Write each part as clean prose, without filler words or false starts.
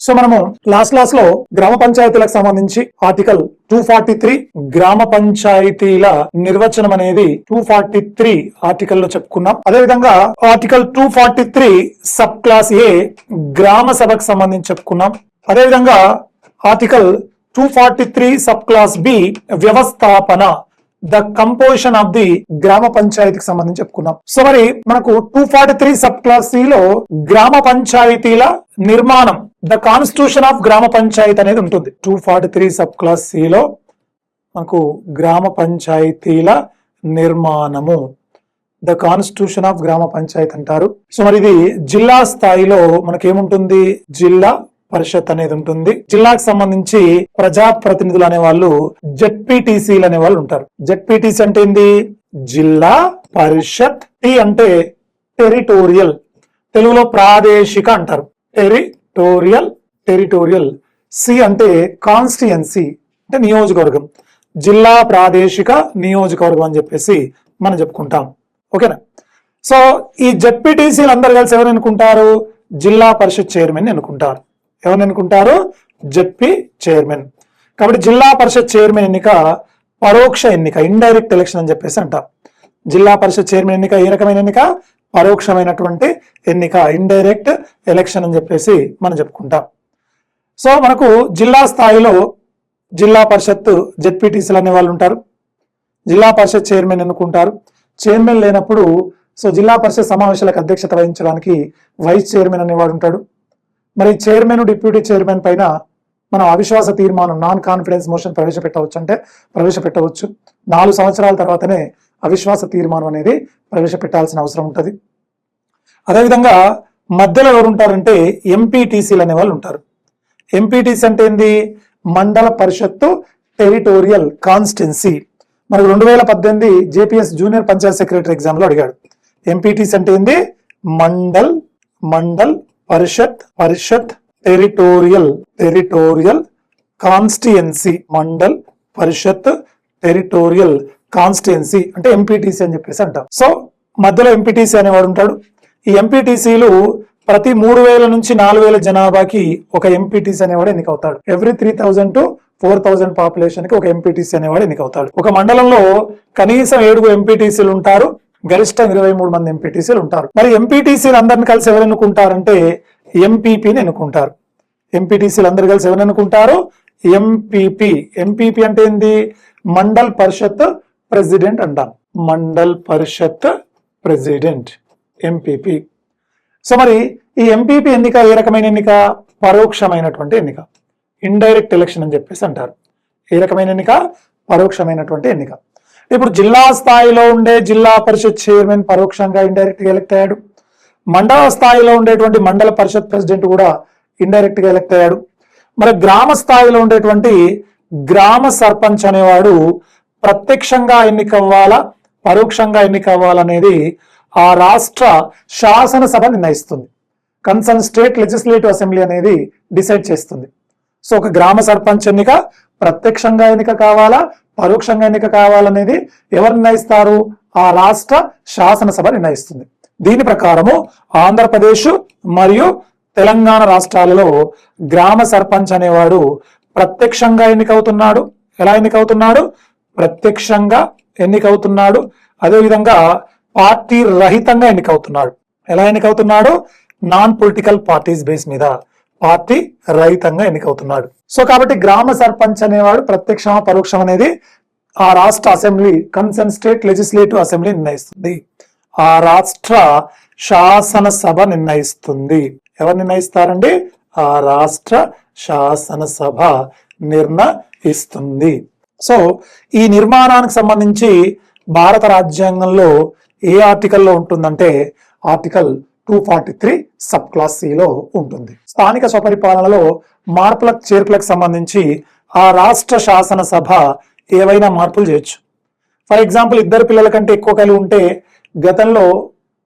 So మనము last class లో గ్రామ పంచాయతీలకు సంబంధించి ఆర్టికల్ 243 గ్రామ పంచాయతీల నిర్వచనం అనేది 243 ఆర్టికల్ లో చెప్పుకున్నాం. అదేవిధంగా ఆర్టికల్ 243 సబ్ క్లాస్ ఏ గ్రామ సభకు సంబంధించి చెప్పుకున్నాం. అదేవిధంగా ఆర్టికల్ 243 సబ్ క్లాస్ బి వ్యవస్థాపన ద కంపోజిషన్ ఆఫ్ ది గ్రామ పంచాయతీకి సంబంధించి చెప్పుకున్నాం. సో మరి మనకు 243 సబ్ క్లాస్ సి లో గ్రామ పంచాయతీల నిర్మాణం ద కాన్స్టిట్యూషన్ ఆఫ్ గ్రామ పంచాయతీ అనేది ఉంటుంది. 243 సబ్ క్లాస్ సి లో మనకు గ్రామ పంచాయతీల నిర్మాణము ద కాన్స్టిట్యూషన్ ఆఫ్ గ్రామ పంచాయతీ అంటారు. సో మరి ఇది జిల్లా స్థాయిలో మనకేముంటుంది, జిల్లా పరిషత్ అనేది ఉంటుంది. జిల్లాకు సంబంధించి ప్రజా ప్రతినిధులు అనే వాళ్ళు జెడ్పీటీసీలు అనే వాళ్ళు ఉంటారు. జెడ్పీటీసీ అంటే ఏంది, జిల్లా పరిషత్. టి అంటే టెరిటోరియల్, తెలుగులో ప్రాదేశిక అంటారు. టెరిటోరియల్. సి అంటే కాన్స్టిట్యుయెన్సీ అంటే నియోజకవర్గం. జిల్లా ప్రాదేశిక నియోజకవర్గం అని చెప్పేసి మనం చెప్పుకుంటాం. ఓకేనా. సో ఈ జెడ్పీటీసీలు అందరు కలిసి ఎవరు ఎన్నుకుంటారు, జిల్లా పరిషత్ చైర్మన్ ఎన్నుకుంటారు. ఎవరు ఎన్నుకుంటారు, జెడ్పీ చైర్మన్. కాబట్టి జిల్లా పరిషత్ చైర్మన్ ఎన్నిక పరోక్ష ఎన్నిక, ఇండైరెక్ట్ ఎలక్షన్ అని చెప్పేసి అంటాం. జిల్లా పరిషత్ చైర్మన్ ఎన్నిక ఏ రకమైన ఎన్నిక, పరోక్షమైనటువంటి ఎన్నిక, ఇండైరెక్ట్ ఎలక్షన్ అని చెప్పేసి మనం చెప్పుకుంటాం. సో మనకు జిల్లా స్థాయిలో జిల్లా పరిషత్ జెడ్పీటీసీలు అనే వాళ్ళు ఉంటారు. జిల్లా పరిషత్ చైర్మన్ ఎన్నుకుంటారు. చైర్మన్ లేనప్పుడు సో జిల్లా పరిషత్ సమావేశాలకు అధ్యక్షత వహించడానికి వైస్ చైర్మన్ అనేవాడు ఉంటాడు. మరి చైర్మన్ డిప్యూటీ చైర్మన్ పైన మనం అవిశ్వాస తీర్మానం నాన్ కాన్ఫిడెన్స్ మోషన్ ప్రవేశపెట్టవచ్చు అంటే ప్రవేశపెట్టవచ్చు. 4 సంవత్సరాల తర్వాతనే అవిశ్వాస తీర్మానం అనేది ప్రవేశపెట్టాల్సిన అవసరం ఉంటుంది. అదేవిధంగా మధ్యలో ఎవరు ఉంటారంటే ఎంపీటీసీలు అనే వాళ్ళు ఉంటారు. ఎంపీటీసీ అంటే ఏంది, మండల పరిషత్తు టెరిటోరియల్ కాన్స్టిట్యున్సీ. మనకు 2018 JPS junior Panchayat secretary exam లో అడిగాడు. ఎంపీటీసీ అంటే ఏంది, మండల్ పరిషత్ టెరిటోరియల్ కాన్స్టిట్యుయెన్సీ. మండల్ పరిషత్ టెరిటోరియల్ కాన్స్టిట్యుయెన్సీ అంటే ఎంపీటీసీ అని చెప్పేసి అంటాం. సో మధ్యలో ఎంపీటీసీ అనేవాడు ఉంటాడు. ఈ ఎంపీటీసీలు ప్రతి 3000 నుంచి 4000 జనాభాకి ఒక ఎంపీటీసీ అనేవాడు ఎన్నికవుతాడు. ఎవ్రీ 3000 to 4000 పాపులేషన్ కి ఒక ఎంపీటీసీ అనేవాడు ఎన్నికవుతాడు. ఒక మండలంలో కనీసం 7 ఎంపీటీసీలు ఉంటారు, గరిష్టం 23 మంది ఎంపీటీసీలు ఉంటారు. మరి ఎంపీటీసీలు అందరిని కలిసి ఎవరు ఎన్నుకుంటారంటే ఎంపీపీని ఎన్నుకుంటారు. ఎంపీటీసీలు అందరు కలిసి ఎవరు ఎన్నుకుంటారు, ఎంపీపీ అంటే ఏంది, మండల్ పరిషత్ ప్రెసిడెంట్ అంటాం. మండల్ పరిషత్ ప్రెసిడెంట్ ఎంపీపీ. సో మరి ఈ ఎంపీపీ ఎన్నిక ఏ రకమైన ఎన్నిక, పరోక్షమైనటువంటి ఎన్నిక, ఇండైరెక్ట్ ఎలక్షన్ అని చెప్పేసి అంటారు. ఏ రకమైన ఎన్నిక, పరోక్షమైనటువంటి ఎన్నిక. ఇప్పుడు జిల్లా స్థాయిలో ఉండే జిల్లా పరిషత్ చైర్మన్ పరోక్షంగా ఇండైరెక్ట్ గా ఎలక్ట్ అయ్యాడు. మండల స్థాయిలో ఉండేటువంటి మండల పరిషత్ ప్రెసిడెంట్ కూడా ఇండైరెక్ట్ గా ఎలక్ట్ అయ్యాడు. మరి గ్రామ స్థాయిలో ఉండేటువంటి గ్రామ సర్పంచ్ అనేవాడు ప్రత్యక్షంగా ఎన్నికవ్వాలా పరోక్షంగా ఎన్నికవ్వాలనేది ఆ రాష్ట్ర శాసనసభ నిర్ణయిస్తుంది. కన్సర్న్ స్టేట్ లెజిస్లేటివ్ అసెంబ్లీ అనేది డిసైడ్ చేస్తుంది. సో ఒక గ్రామ సర్పంచ్ ఎన్నిక ప్రత్యక్షంగా ఎన్నిక కావాలా పరోక్షంగా ఎన్నిక కావాలనేది ఎవరు నిర్ణయిస్తారు, ఆ రాష్ట్ర శాసనసభ నిర్ణయిస్తుంది. దీని ప్రకారము ఆంధ్రప్రదేశ్ మరియు తెలంగాణ రాష్ట్రాలలో గ్రామ సర్పంచ్ అనేవాడు ప్రత్యక్షంగా ఎన్నికవుతున్నాడు. ఎలా ఎన్నికవుతున్నాడు, ప్రత్యక్షంగా ఎన్నికవుతున్నాడు. అదేవిధంగా పార్టీ రహితంగా ఎన్నికవుతున్నాడు. ఎలా ఎన్నికవుతున్నాడు, నాన్ పొలిటికల్ పార్టీస్ బేస్ మీద పార్టీ రహితంగా ఎన్నికవుతున్నాడు. సో కాబట్టి గ్రామ సర్పంచ్ అనేవాడు ప్రత్యక్షమా పరోక్షం అనేది ఆ రాష్ట్ర assembly, concern state legislative assembly నిర్ణయిస్తుంది. ఆ రాష్ట్ర శాసనసభ నిర్ణయిస్తుంది. ఎవరు నిర్ణయిస్తారండి, ఆ రాష్ట్ర శాసనసభ నిర్ణయిస్తుంది. సో ఈ నిర్మాణానికి సంబంధించి భారత రాజ్యాంగంలో ఏ ఆర్టికల్లో ఉంటుందంటే ఆర్టికల్ 243 సబ్ క్లాస్ సిలో ఉంటుంది. స్థానిక స్వపరిపాలనలో మార్పులకు చేర్పులకు సంబంధించి ఆ రాష్ట్ర శాసనసభ ఏవైనా మార్పులు చేయొచ్చు. ఫర్ ఎగ్జాంపుల్ 2 పిల్లల కంటే ఎక్కువ కలిగి ఉంటే గతంలో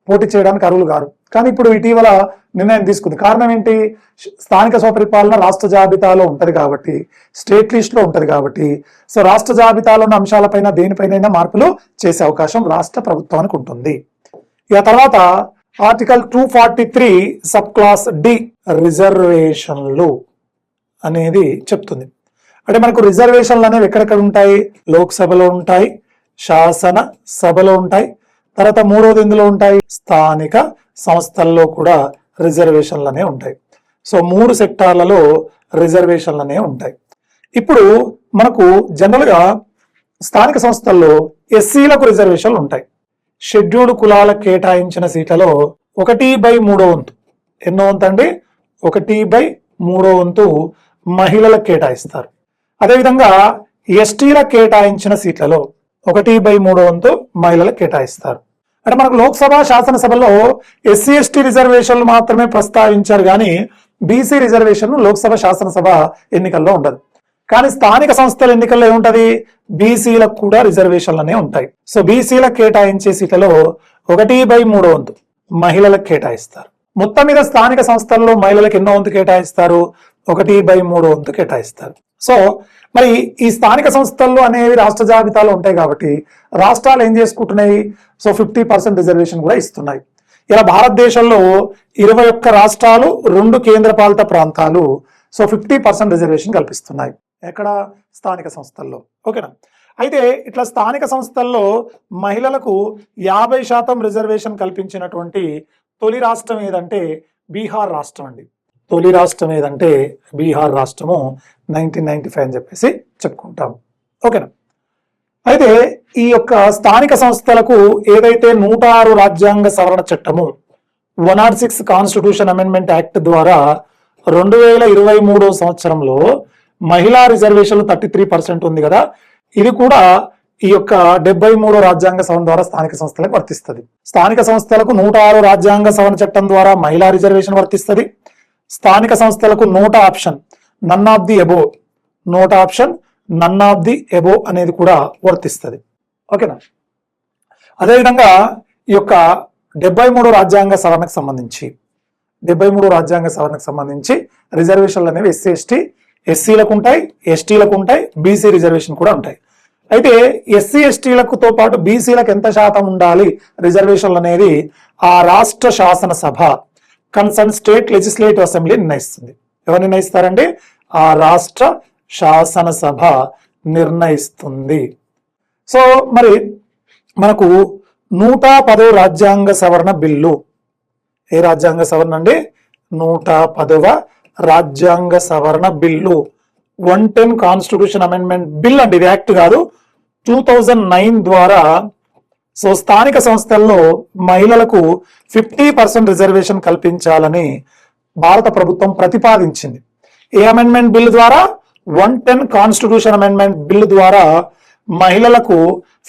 పోటీ చేయడానికి అర్హులు కారు, కానీ ఇప్పుడు ఇటీవల నిర్ణయం తీసుకుంది. కారణం ఏంటి, స్థానిక స్వపరిపాలన రాష్ట్ర జాబితాలో ఉంటది కాబట్టి, స్టేట్ లిస్ట్ లో ఉంటది కాబట్టి, సో రాష్ట్ర జాబితాలో ఉన్న అంశాలపైన దేనిపైన మార్పులు చేసే అవకాశం రాష్ట్ర ప్రభుత్వానికి ఉంటుంది. ఇక తర్వాత ఆర్టికల్ 243 సబ్ క్లాస్ డి రిజర్వేషన్లు అనేది చెప్తుంది. అంటే మనకు రిజర్వేషన్లు అనేవి ఎక్కడెక్కడ ఉంటాయి? లోక్సభలో ఉంటాయి, శాసన సభలో ఉంటాయి, తర్వాత మూడోది ఎందులో ఉంటాయి? స్థానిక సంస్థల్లో కూడా రిజర్వేషన్లు అనేవి ఉంటాయి. సో 3 సెక్టార్లలో రిజర్వేషన్లు అనేవి ఉంటాయి. ఇప్పుడు మనకు జనరల్గా స్థానిక సంస్థల్లో ఎస్సీలకు రిజర్వేషన్లు ఉంటాయి. షెడ్యూల్డ్ కులాలకు కేటాయించిన సీట్లలో 1/3 వంతు, ఎన్నో వంతు అండి? 1/3 వంతు మహిళలకు కేటాయిస్తారు. అదేవిధంగా ఎస్టీలకు కేటాయించిన సీట్లలో 1/3 వంతు మహిళలకు కేటాయిస్తారు. అంటే మనకు లోక్సభ శాసనసభలో ఎస్సీ ఎస్టీ రిజర్వేషన్లు మాత్రమే ప్రస్తావించారు, కానీ బీసీ రిజర్వేషన్ లోక్సభ శాసనసభ ఎన్నికల్లో ఉండదు. కానీ స్థానిక సంస్థల ఎన్నికల్లో ఏముంటది? బీసీలకు కూడా రిజర్వేషన్లు అనేవి ఉంటాయి. సో బీసీలకు కేటాయించే సీట్లలో 1/3 వంతు మహిళలకు కేటాయిస్తారు. మొత్తం మీద స్థానిక సంస్థల్లో మహిళలకు ఎన్నో వంతు కేటాయిస్తారు? 1/3 వంతు కేటాయిస్తారు. సో మరి ఈ స్థానిక సంస్థల్లో అనేవి రాష్ట్ర జాబితాలో ఉంటాయి కాబట్టి రాష్ట్రాలు ఏం చేసుకుంటున్నాయి? సో 50% రిజర్వేషన్ కూడా ఇస్తున్నాయి. ఇలా భారతదేశంలో 21 రాష్ట్రాలు, 2 కేంద్రపాలిత ప్రాంతాలు సో 50% రిజర్వేషన్ కల్పిస్తున్నాయి. ఎక్కడ? స్థానిక సంస్థల్లో. ఓకేనా? అయితే ఇట్లా స్థానిక సంస్థల్లో మహిళలకు 50% రిజర్వేషన్ కల్పించినటువంటి తొలి రాష్ట్రం ఏదంటే బీహార్ రాష్ట్రం అండి. తొలి రాష్ట్రం ఏదంటే బీహార్ రాష్ట్రము 1995 అని చెప్పేసి చెప్పుకుంటాం. ఓకేనా? అయితే ఈ యొక్క స్థానిక సంస్థలకు ఏదైతే 106 రాజ్యాంగ సవరణ చట్టము 106 కాన్స్టిట్యూషన్ అమెండ్మెంట్ యాక్ట్ ద్వారా 2023 సంవత్సరంలో మహిళా రిజర్వేషన్లు 33% ఉంది కదా, ఇది కూడా ఈ యొక్క 73 రాజ్యాంగ సవరణ ద్వారా స్థానిక సంస్థలకు వర్తిస్తుంది. స్థానిక సంస్థలకు 106 రాజ్యాంగ సవరణ చట్టం ద్వారా మహిళా రిజర్వేషన్ వర్తిస్తుంది. స్థానిక సంస్థలకు NOTA option none of the above, NOTA option none of the above అనేది కూడా వర్తిస్తుంది. ఓకేనా? అదేవిధంగా ఈ యొక్క 73 రాజ్యాంగ సవరణకు సంబంధించి 73 రాజ్యాంగ సవరణకు సంబంధించి రిజర్వేషన్లు అనేవి ఎస్సీలకు ఉంటాయి, ఎస్టీలకు ఉంటాయి, బీసీ రిజర్వేషన్ కూడా ఉంటాయి. అయితే ఎస్సీ ఎస్టీలకుతో పాటు బీసీలకు ఎంత శాతం ఉండాలి రిజర్వేషన్లు అనేది ఆ రాష్ట్ర శాసనసభ కన్సర్న్ స్టేట్ లెజిస్లేటివ్ అసెంబ్లీ నిర్ణయిస్తుంది. ఎవరు నిర్ణయిస్తారండి? ఆ రాష్ట్ర శాసనసభ నిర్ణయిస్తుంది. సో మరి మనకు 110వ రాజ్యాంగ సవరణ బిల్లు, ఏ రాజ్యాంగ సవరణ అండి? 110వ రాజ్యాంగ సవరణ బిల్లు 110 కాన్స్టిట్యూషన్ అమెండ్మెంట్ బిల్ అండి, ఇది యాక్ట్ కాదు. 2009 ద్వారా సో స్థానిక సంస్థల్లో మహిళలకు 50% రిజర్వేషన్ కల్పించాలని భారత ప్రభుత్వం ప్రతిపాదించింది. ఏ అమెండ్మెంట్ బిల్ ద్వారా? 110 కాన్స్టిట్యూషన్ అమెండ్మెంట్ బిల్ ద్వారా మహిళలకు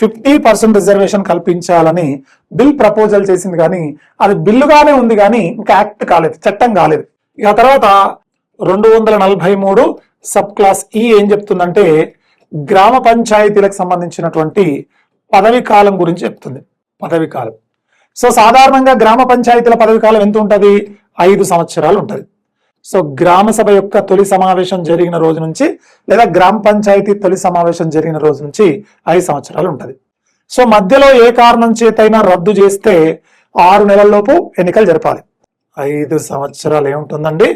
50% రిజర్వేషన్ కల్పించాలని బిల్ ప్రపోజల్ చేసింది, కానీ అది బిల్లుగానే ఉంది కానీ ఇంకా యాక్ట్ కాలేదు, చట్టం కాలేదు. ఇక తర్వాత 243 సబ్ క్లాస్ ఈ ఏం చెప్తుందంటే గ్రామ పంచాయతీలకు సంబంధించినటువంటి పదవి కాలం గురించి చెప్తుంది. పదవి కాలం. సో సాధారణంగా గ్రామ పంచాయతీల పదవి కాలం ఎంత ఉంటుంది? 5 సంవత్సరాలు ఉంటుంది. సో గ్రామ సభ యొక్క తొలి సమావేశం జరిగిన రోజు నుంచి లేదా గ్రామ పంచాయతీ తొలి సమావేశం జరిగిన రోజు నుంచి 5 సంవత్సరాలు ఉంటుంది. సో మధ్యలో ఏ కారణం చేతైనా రద్దు చేస్తే 6 నెలల్లోపు ఎన్నికలు జరపాలి. 5 సంవత్సరాలు ఏముంటుందండి?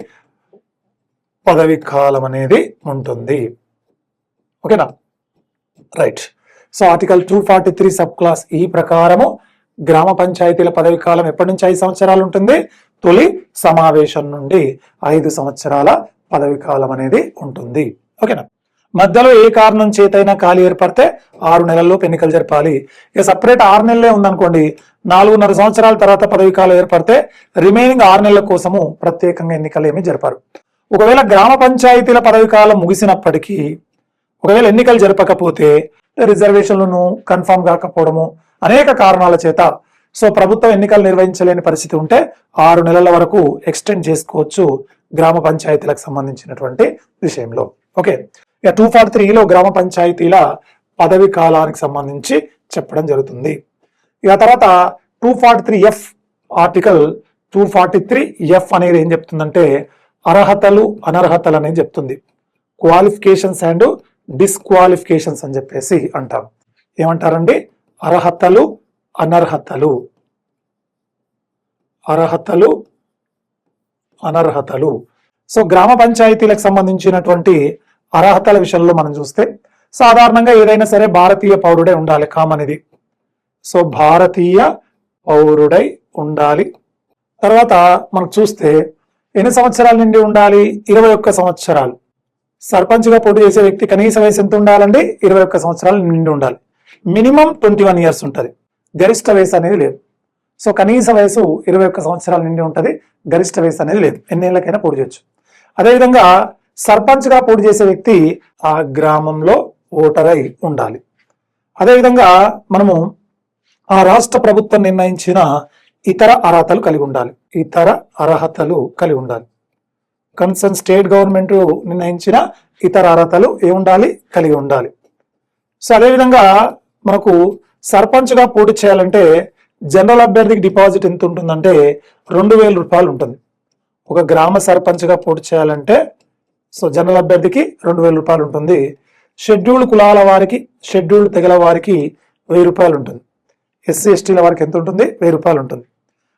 పదవి కాలం అనేది ఉంటుంది. ఓకేనా? Right. So article 243 sub class ఈ ప్రకారము గ్రామ పంచాయతీల పదవి కాలం ఎప్పటి నుంచి 5 సంవత్సరాలు ఉంటుంది? తొలి సమావేశం నుండి 5 సంవత్సరాల పదవి కాలం అనేది ఉంటుంది. ఓకేనా? మధ్యలో ఏ కారణం చేతైనా ఖాళీ ఏర్పడితే 6 నెలల్లోపు ఎన్నికలు జరపాలి. ఇక సపరేట్ 6 నెలలే ఉందనుకోండి, 4.5 సంవత్సరాల తర్వాత పదవి కాలం ఏర్పడితే రిమైనింగ్ 6 నెలల కోసము ప్రత్యేకంగా ఎన్నికలు ఏమీ జరపారు. ఒకవేళ గ్రామ పంచాయతీల పదవి కాలం ముగిసినప్పటికీ ఒకవేళ ఎన్నికలు జరపకపోతే రిజర్వేషన్లను కన్ఫర్మ్ కాకపోవడము అనేక కారణాల చేత సో ప్రభుత్వం ఎన్నికలు నిర్వహించలేని పరిస్థితి ఉంటే 6 నెలల వరకు ఎక్స్టెండ్ చేసుకోవచ్చు గ్రామ పంచాయతీలకు సంబంధించినటువంటి విషయంలో. ఓకే, ఇక 243లో గ్రామ పంచాయతీల పదవి కాలానికి సంబంధించి చెప్పడం జరుగుతుంది. ఇక తర్వాత 243F ఆర్టికల్ 243F అనేది ఏం చెప్తుందంటే అర్హతలు అనర్హతలు అనేది చెప్తుంది. క్వాలిఫికేషన్స్ అండ్ డిస్క్వాలిఫికేషన్స్ అని చెప్పేసి అంటాం. ఏమంటారండి? అర్హతలు అనర్హతలు. అర్హతలు అనర్హతలు. సో గ్రామ పంచాయతీలకు సంబంధించినటువంటి అర్హతల విషయంలో మనం చూస్తే సాధారణంగా ఏదైనా సరే భారతీయ పౌరుడే ఉండాలి, కామన్ ఇది. సో భారతీయ పౌరుడై ఉండాలి. తర్వాత మనం చూస్తే ఎన్ని సంవత్సరాల నుండి ఉండాలి? 21 సంవత్సరాలు. సర్పంచ్గా పోటీ చేసే వ్యక్తి కనీస వయసు ఎంత ఉండాలండి? 21 సంవత్సరాల నిండి ఉండాలి. మినిమం 21 ఇయర్స్ ఉంటుంది, గరిష్ట వయసు అనేది లేదు. సో కనీస వయసు 21 సంవత్సరాల నిండి ఉంటుంది, గరిష్ట వయసు అనేది లేదు, ఎన్నేళ్ళకైనా పోటీ చేయొచ్చు. అదేవిధంగా సర్పంచ్గా పోటీ చేసే వ్యక్తి ఆ గ్రామంలో ఓటరై ఉండాలి. అదేవిధంగా మనము ఆ రాష్ట్ర ప్రభుత్వం నిర్ణయించిన ఇతర అర్హతలు కలిగి ఉండాలి. ఇతర అర్హతలు కలిగి ఉండాలి. కన్సర్న్ స్టేట్ గవర్నమెంట్ నిర్ణయించిన ఇతర అర్హతలు ఏముండాలి? కలిగి ఉండాలి. సో అదేవిధంగా మనకు సర్పంచ్గా పోటీ చేయాలంటే జనరల్ అభ్యర్థికి డిపాజిట్ ఎంత ఉంటుందంటే 2000 రూపాయలు ఉంటుంది. ఒక గ్రామ సర్పంచ్గా పోటీ చేయాలంటే సో జనరల్ అభ్యర్థికి 2000 రూపాయలు ఉంటుంది. షెడ్యూల్డ్ కులాల వారికి, షెడ్యూల్డ్ తెగల వారికి 1000 రూపాయలు ఉంటుంది. ఎస్సీ ఎస్టీల వారికి ఎంత ఉంటుంది? 1000 రూపాయలు ఉంటుంది.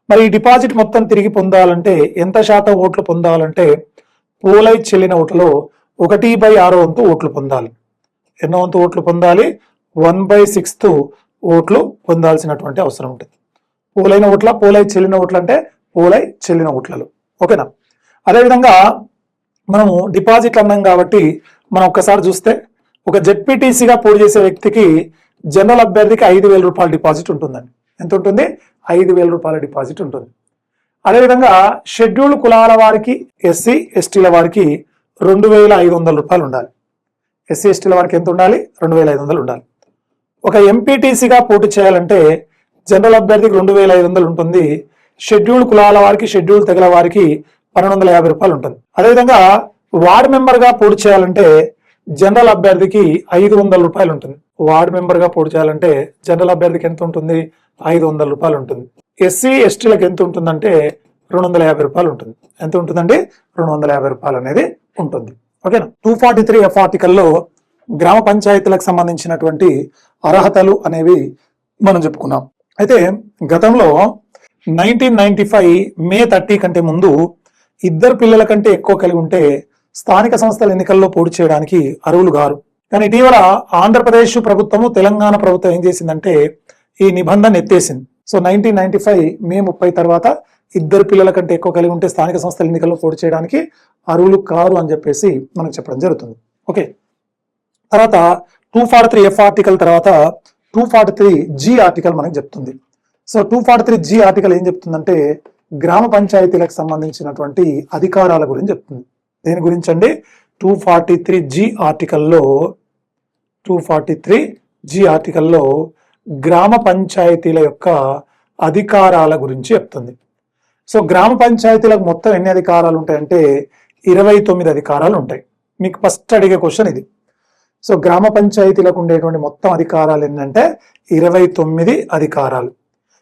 మరి ఈ డిపాజిట్ మొత్తం తిరిగి పొందాలంటే ఎంత శాతం ఓట్లు పొందాలంటే పోలై చెల్లిన ఓట్లలో 1/6 వంతు ఓట్లు పొందాలి. ఎన్నో వంతు ఓట్లు పొందాలి? 1/6 ఓట్లు పొందాల్సినటువంటి అవసరం ఉంటుంది. పోలైన ఓట్ల, పోలై చెల్లిన ఓట్లు అంటే పోలై చెల్లిన ఓట్లలో. ఓకేనా? అదేవిధంగా మనము డిపాజిట్లు అన్నాం కాబట్టి మనం ఒక్కసారి చూస్తే ఒక జెడ్పీటీసీగా పోటీ చేసే వ్యక్తికి జనరల్ అభ్యర్థికి 5000 రూపాయల డిపాజిట్ ఉంటుందండి. ఎంత ఉంటుంది? 5000 రూపాయల డిపాజిట్ ఉంటుంది. అదేవిధంగా షెడ్యూల్డ్ కులాల వారికి, ఎస్సీ ఎస్టీల వారికి 2500 రూపాయలు ఉండాలి. ఎస్సీ ఎస్టీల వారికి ఎంత ఉండాలి? 2500 ఉండాలి. ఒక ఎంపీటీసీగా పోటీ చేయాలంటే జనరల్ అభ్యర్థికి 2500 ఉంటుంది. షెడ్యూల్డ్ కులాల వారికి, షెడ్యూల్డ్ తెగల వారికి 1250 రూపాయలు ఉంటుంది. అదేవిధంగా వార్డ్ మెంబర్గా పోటీ చేయాలంటే జనరల్ అభ్యర్థికి 500 రూపాయలు ఉంటుంది. వార్డ్ మెంబర్గా పోటీ చేయాలంటే జనరల్ అభ్యర్థికి ఎంత ఉంటుంది? 500 రూపాయలు ఉంటుంది. ఎస్సీ ఎస్టీలకు ఎంత ఉంటుందంటే 250 రూపాయలు ఉంటుంది. ఎంత ఉంటుందండి? 250 రూపాయలు అనేది ఉంటుంది. ఓకేనా? 243F ఆర్టికల్లో గ్రామ పంచాయతీలకు సంబంధించినటువంటి అర్హతలు అనేవి మనం చెప్పుకున్నాం. అయితే గతంలో 1995 మే 30 కంటే ముందు 2 పిల్లల కంటే ఎక్కువ కలిగి ఉంటే స్థానిక సంస్థల ఎన్నికల్లో పోటీ చేయడానికి అర్హులు గారు. కానీ ఇటీవల ఆంధ్రప్రదేశ్ ప్రభుత్వము, తెలంగాణ ప్రభుత్వం ఏం చేసిందంటే ఈ నిబంధన ఎత్తేసింది. సో 1995 మే 30 తర్వాత 2 పిల్లల కంటే ఎక్కువ కలిగి ఉంటే స్థానిక సంస్థల ఎన్నికల్లో పోటీ చేయడానికి అర్హులు కారు అని చెప్పేసి మనకు చెప్పడం జరుగుతుంది. ఓకే, తర్వాత 243F ఆర్టికల్ తర్వాత 243G ఆర్టికల్ మనకు చెప్తుంది. సో 243G ఆర్టికల్ ఏం చెప్తుందంటే గ్రామ పంచాయతీలకు సంబంధించినటువంటి అధికారాల గురించి చెప్తుంది. దేని గురించి అండి? 243G ఆర్టికల్లో గ్రామ పంచాయతీల యొక్క అధికారాల గురించి చెప్తుంది. సో గ్రామ పంచాయతీలకు మొత్తం ఎన్ని అధికారాలు ఉంటాయంటే 29 అధికారాలు ఉంటాయి. మీకు ఫస్ట్ అడిగే క్వశ్చన్ ఇది. సో గ్రామ పంచాయతీలకు ఉండేటువంటి మొత్తం అధికారాలు ఏంటంటే 29 అధికారాలు.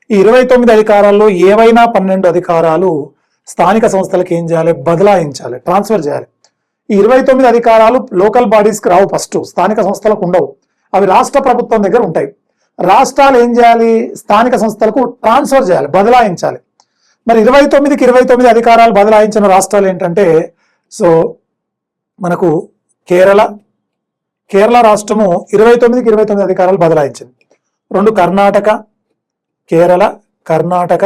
ఈ 29 అధికారాల్లో ఏవైనా 12 అధికారాలు స్థానిక సంస్థలకు ఏం చేయాలి? బదలాయించాలి, ట్రాన్స్ఫర్ చేయాలి. ఈ 29 అధికారాలు లోకల్ బాడీస్కి రావు, ఫస్ట్ స్థానిక సంస్థలకు ఉండవు, అవి రాష్ట్ర ప్రభుత్వం దగ్గర ఉంటాయి. రాష్ట్రాలు ఏం చేయాలి? స్థానిక సంస్థలకు ట్రాన్స్ఫర్ చేయాలి, బదలాయించాలి. మరి 29కి 29 అధికారాలు బదలాయించిన రాష్ట్రాలు ఏంటంటే సో మనకు కేరళ రాష్ట్రము 29కి 29 అధికారాలు బదలాయించింది. 2 కర్ణాటక,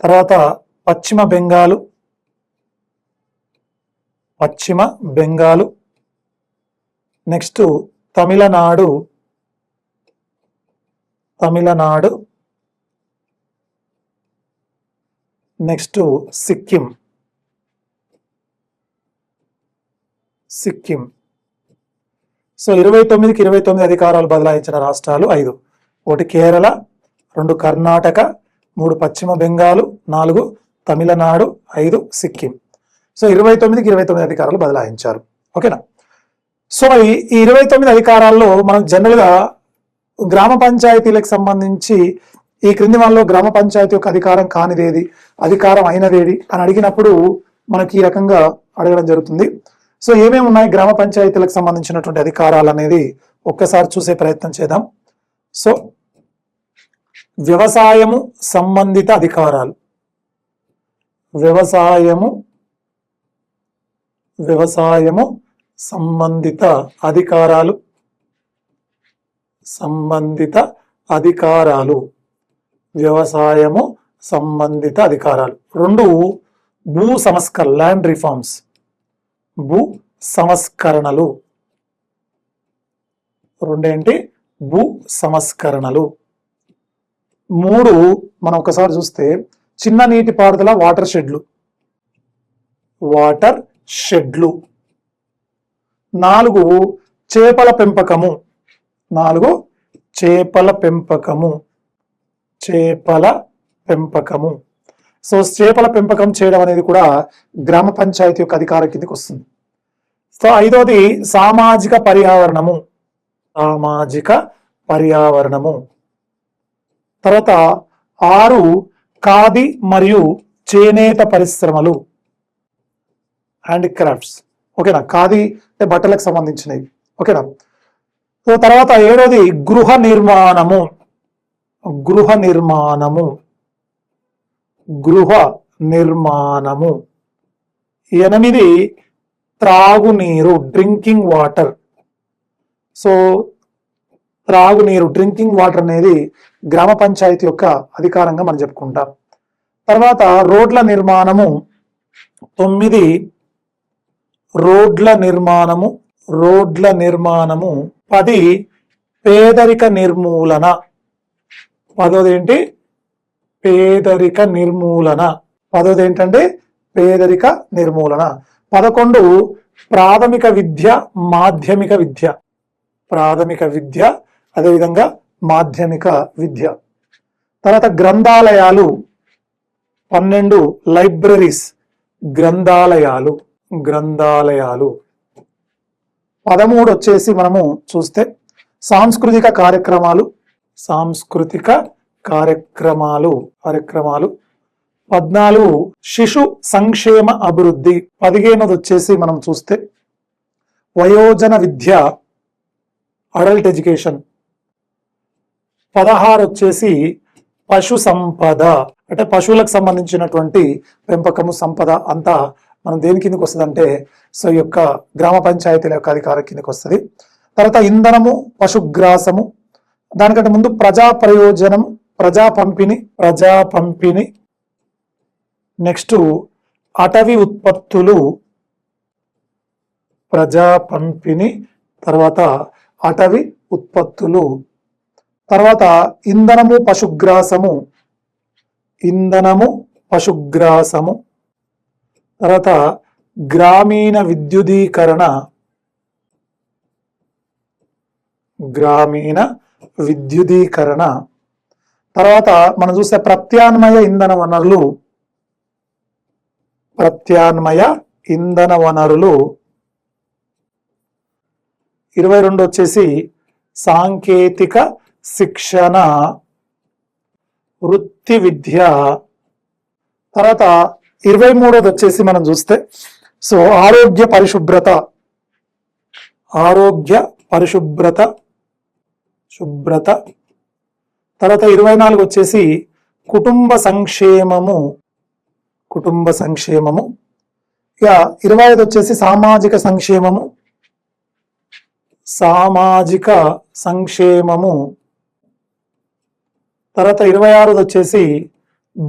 తర్వాత పశ్చిమ Bengal, next Tamil Nadu, next Sikkim. So 29కి 29 అధికారాలు బదలాయించిన రాష్ట్రాలు 5. 1 కేరళ, 2 కర్ణాటక, 3 పశ్చిమ బెంగాలు, 4 తమిళనాడు, 5 సిక్కిం. సో 29కి 29 అధికారాలు బదలాయించారు. ఓకేనా? సో ఈ 29 అధికారాల్లో మనం జనరల్గా గ్రామ పంచాయతీలకు సంబంధించి ఈ క్రింది వాళ్ళలో గ్రామ పంచాయతీ యొక్క అధికారం కానిదేది, అధికారం అయినదేది అని అడిగినప్పుడు మనకి ఈ రకంగా అడగడం జరుగుతుంది. సో ఏమేమి ఉన్నాయి గ్రామ పంచాయతీలకు సంబంధించినటువంటి అధికారాలు అనేది ఒక్కసారి చూసే ప్రయత్నం చేద్దాం. సో వ్యవసాయము సంబంధిత అధికారాలు, వ్యవసాయము సంబంధిత అధికారాలు, వ్యవసాయము సంబంధిత అధికారాలు. 2 భూ సంస్కరణ, ల్యాండ్ రిఫార్మ్స్, భూ సంస్కరణలు. 2 ఏంటి? భూ సంస్కరణలు. 3 మనం ఒకసారి చూస్తే చిన్న నీటి పారుదల, వాటర్ షెడ్లు. 4 చేపల పెంపకము, సో చేపల పెంపకం చేయడం అనేది కూడా గ్రామ పంచాయతీ యొక్క అధికారం కిందకి వస్తుంది. సో 5వది సామాజిక పర్యావరణము. తర్వాత 6 ఖాదీ మరియు చేనేత పరిశ్రమలు, హ్యాండిక్రాఫ్ట్స్. ఓకేనా? ఖాదీ అంటే బట్టలకు సంబంధించినవి. ఓకేనా? సో తర్వాత 7వది గృహ నిర్మాణము. 8 త్రాగునీరు, drinking water. So drinking water అనేది గ్రామ పంచాయతీ యొక్క అధికారంగా మనం చెప్పుకుంటాం. తర్వాత రోడ్ల నిర్మాణము. 9 రోడ్ల నిర్మాణము. 10 పేదరిక నిర్మూలన. 10వది ఏంటి? పేదరిక నిర్మూలన. 10వది ఏంటంటే పేదరిక నిర్మూలన. 11 ప్రాథమిక విద్య, మాధ్యమిక విద్య. అదేవిధంగా మాధ్యమిక విద్య. తర్వాత గ్రంథాలయాలు. 12 లైబ్రరీస్, గ్రంథాలయాలు. 13 వచ్చేసి మనము చూస్తే సాంస్కృతిక కార్యక్రమాలు. 14 శిశు సంక్షేమ అభివృద్ధి. 15 వచ్చేసి మనం చూస్తే వయోజన విద్య, అడల్ట్ ఎడ్యుకేషన్. 16 వచ్చేసి పశు సంపద, అంటే పశువులకు సంబంధించినటువంటి పెంపకము, సంపద అంతా మనం దేని కిందకి వస్తుంది అంటే సో ఈ యొక్క గ్రామ పంచాయతీల యొక్క అధికారం కిందకి వస్తుంది. తర్వాత ఇంధనము, పశుగ్రాసము. దానికంటే ముందు ప్రజా ప్రయోజనం, ప్రజా పంపిణీ. నెక్స్ట్ అటవీ ఉత్పత్తులు, ప్రజా పంపిణీ. తర్వాత అటవీ ఉత్పత్తులు. తర్వాత ఇంధనము, పశుగ్రాసము. తర్వాత గ్రామీణ విద్యుదీకరణ. తర్వాత మనం చూస్తే ప్రత్యామ్నాయ ఇంధన వనరులు. 22 వచ్చేసి సాంకేతిక శిక్షణ, వృత్తి విద్య. తర్వాత 23 వచ్చేసి మనం చూస్తే సో ఆరోగ్య పరిశుభ్రత. తర్వాత 24 వచ్చేసి కుటుంబ సంక్షేమము. ఇక 25 వచ్చేసి సామాజిక సంక్షేమము. తర్వాత 26 వచ్చేసి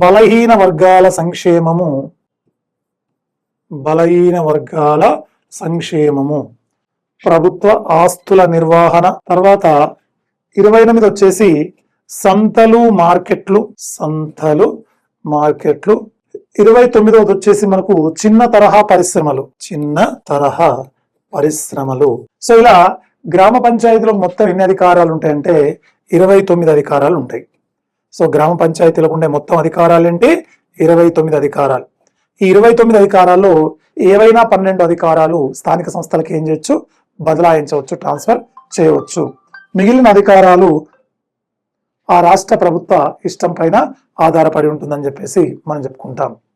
బలహీన వర్గాల సంక్షేమము, ప్రభుత్వ ఆస్తుల నిర్వహణ. తర్వాత 28 వచ్చేసి సంతలు, మార్కెట్లు. 29 వచ్చేసి మనకు చిన్న తరహా పరిశ్రమలు. సో ఇలా గ్రామ పంచాయతీలో మొత్తం ఎన్ని అధికారాలు ఉంటాయంటే 29 అధికారాలు ఉంటాయి. సో గ్రామ పంచాయతీలకు ఉండే మొత్తం అధికారాలు ఏంటి? 29 అధికారాలు. ఈ 29 అధికారాల్లో ఏవైనా 12 అధికారాలు స్థానిక సంస్థలకు ఏం చేయొచ్చు? బదలాయించవచ్చు, ట్రాన్స్ఫర్ చేయవచ్చు. మిగిలిన అధికారాలు ఆ రాష్ట్ర ప్రభుత్వ ఇష్టం పైన ఆధారపడి ఉంటుందని చెప్పేసి మనం చెప్పుకుంటాం.